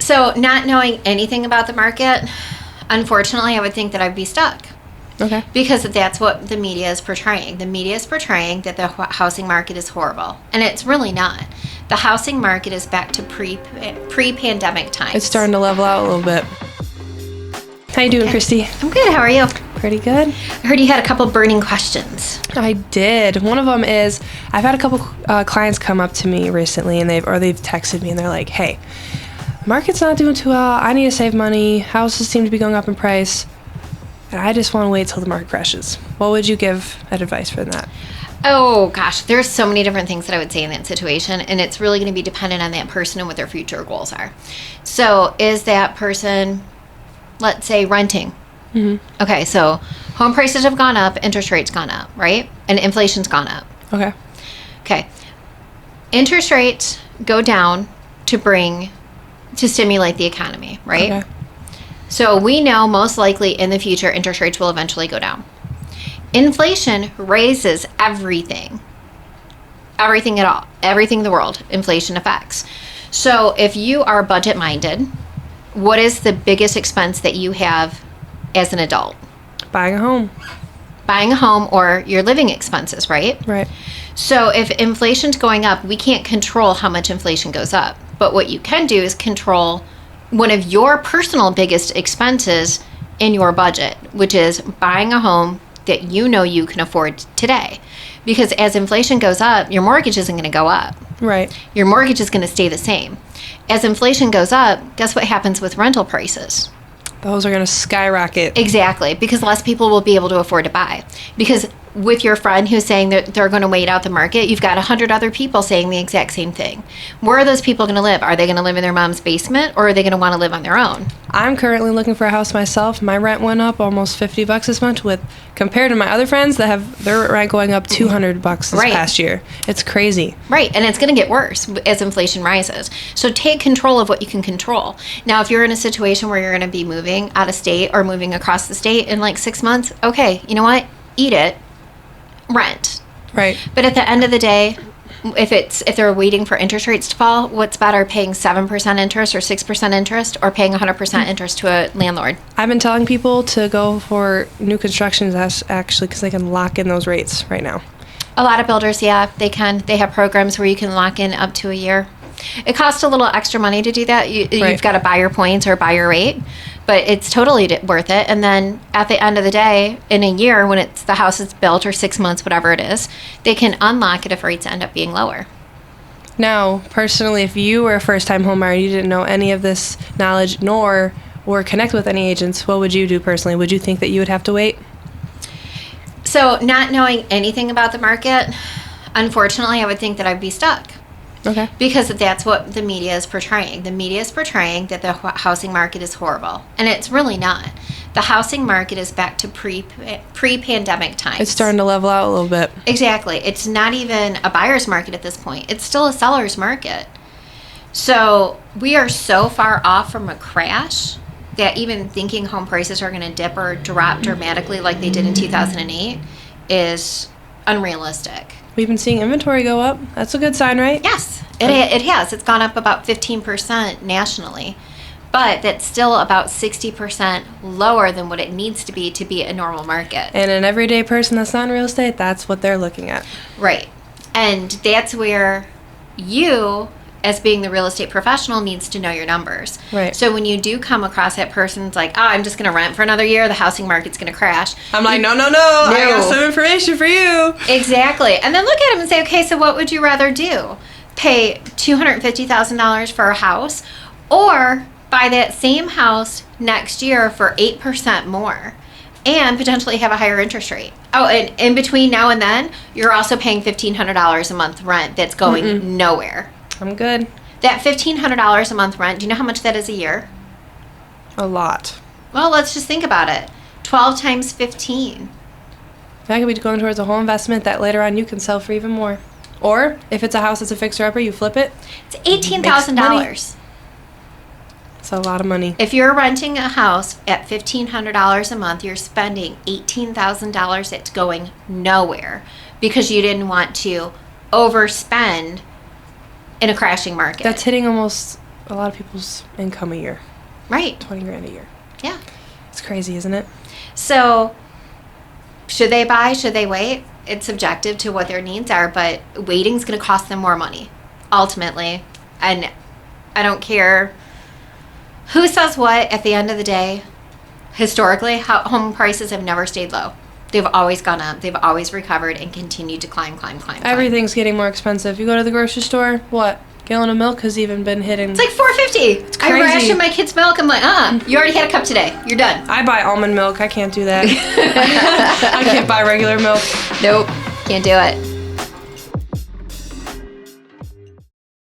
So not knowing anything about the market, unfortunately, I would think that I'd be stuck. Okay. Because that's what the media is portraying. The media is portraying that the housing market is horrible. And it's really not. The housing market is back to pre-pandemic times. It's starting to level out a little bit. How you doing, Christy? I'm good. How are you? Pretty good. I heard you had a couple burning questions. I did. One of them is, I've had a couple clients come up to me recently, and they've texted me, and they're like, hey, market's not doing too well. I need to save money. Houses seem to be going up in price. And I just want to wait till the market crashes. What would you give as advice for that? Oh, gosh. There's so many different things that I would say in that situation, and it's really going to be dependent on that person and what their future goals are. So is that person, let's say, renting? Mm-hmm. Okay, so home prices have gone up, interest rates gone up, right? And inflation's gone up. Okay. Interest rates go down to stimulate the economy, right? Okay. So we know most likely in the future interest rates will eventually go down. Inflation raises everything. Everything at all. Everything in the world, inflation affects. So if you are budget minded, what is the biggest expense that you have as an adult? Buying a home. Buying a home or your living expenses, right? Right. So if inflation's going up, we can't control how much inflation goes up. But what you can do is control one of your personal biggest expenses in your budget, which is buying a home that you know you can afford today. Because as inflation goes up, your mortgage isn't going to go up. Right. Your mortgage is going to stay the same. As inflation goes up, guess what happens with rental prices? Those are going to skyrocket. Exactly, because less people will be able to afford to buy. Because with your friend who's saying that they're going to wait out the market, you've got 100 other people saying the exact same thing. Where are those people going to live? Are they going to live in their mom's basement, or are they going to want to live on their own? I'm currently looking for a house myself. My rent went up almost $50 this month, compared to my other friends that have their rent going up $200 this past year. It's crazy. Right, and it's going to get worse as inflation rises. So take control of what you can control. Now, if you're in a situation where you're going to be moving out of state or moving across the state in like 6 months, okay, you know what? Eat it. Rent. Right. But at the end of the day, if they're waiting for interest rates to fall, what's better, paying 7% interest or 6% interest, or paying 100% interest to a landlord? I've been telling people to go for new constructions actually because they can lock in those rates right now. A lot of builders, yeah, they can. They have programs where you can lock in up to a year. It costs a little extra money to do that. You've got to buy your points or buy your rate, but it's totally worth it. And then at the end of the day, in a year, when the house is built, or 6 months, whatever it is, they can unlock it if rates end up being lower. Now, personally, if you were a first-time homebuyer, you didn't know any of this knowledge, nor were connected with any agents, what would you do personally? Would you think that you would have to wait? So, not knowing anything about the market, unfortunately, I would think that I'd be stuck. Okay. Because that's what the media is portraying. The media is portraying that the housing market is horrible. And it's really not. The housing market is back to pre-pandemic times. It's starting to level out a little bit. Exactly. It's not even a buyer's market at this point. It's still a seller's market. So we are so far off from a crash that even thinking home prices are going to dip or drop dramatically like they did in 2008 is unrealistic. We've been seeing inventory go up. That's a good sign, right? Yes, it has. It's gone up about 15% nationally, but that's still about 60% lower than what it needs to be a normal market. And an everyday person that's not in real estate, that's what they're looking at. Right. And that's where you, as being the real estate professional, needs to know your numbers. Right. So when you do come across that person's like, oh, I'm just going to rent for another year, the housing market's going to crash. I'm like, no. I got some information for you. Exactly. And then look at them and say, okay, so what would you rather do? Pay $250,000 for a house, or buy that same house next year for 8% more and potentially have a higher interest rate? Oh, and in between now and then, you're also paying $1,500 a month rent that's going nowhere. I'm good. That $1,500 a month rent, do you know how much that is a year? A lot. Well, let's just think about it. 12 times 15. That could be going towards a whole investment that later on you can sell for even more. Or if it's a house that's a fixer-upper, you flip it. It's $18,000. It's a lot of money. If you're renting a house at $1,500 a month, you're spending $18,000 that's going nowhere because you didn't want to overspend in a crashing market. That's hitting almost a lot of people's income a year. Right. 20 grand a year. Yeah. It's crazy, isn't it? So should they buy? Should they wait? It's subjective to what their needs are, but waiting's going to cost them more money, ultimately. And I don't care who says what at the end of the day. Historically, home prices have never stayed low. They've always gone up. They've always recovered and continued to climb. Everything's getting more expensive. You go to the grocery store, what? Gallon of milk has even been hitting. It's like $4.50. It's crazy. I ration my kids' milk. I'm like, you already had a cup today. You're done. I buy almond milk. I can't do that. I can't buy regular milk. Nope, can't do it.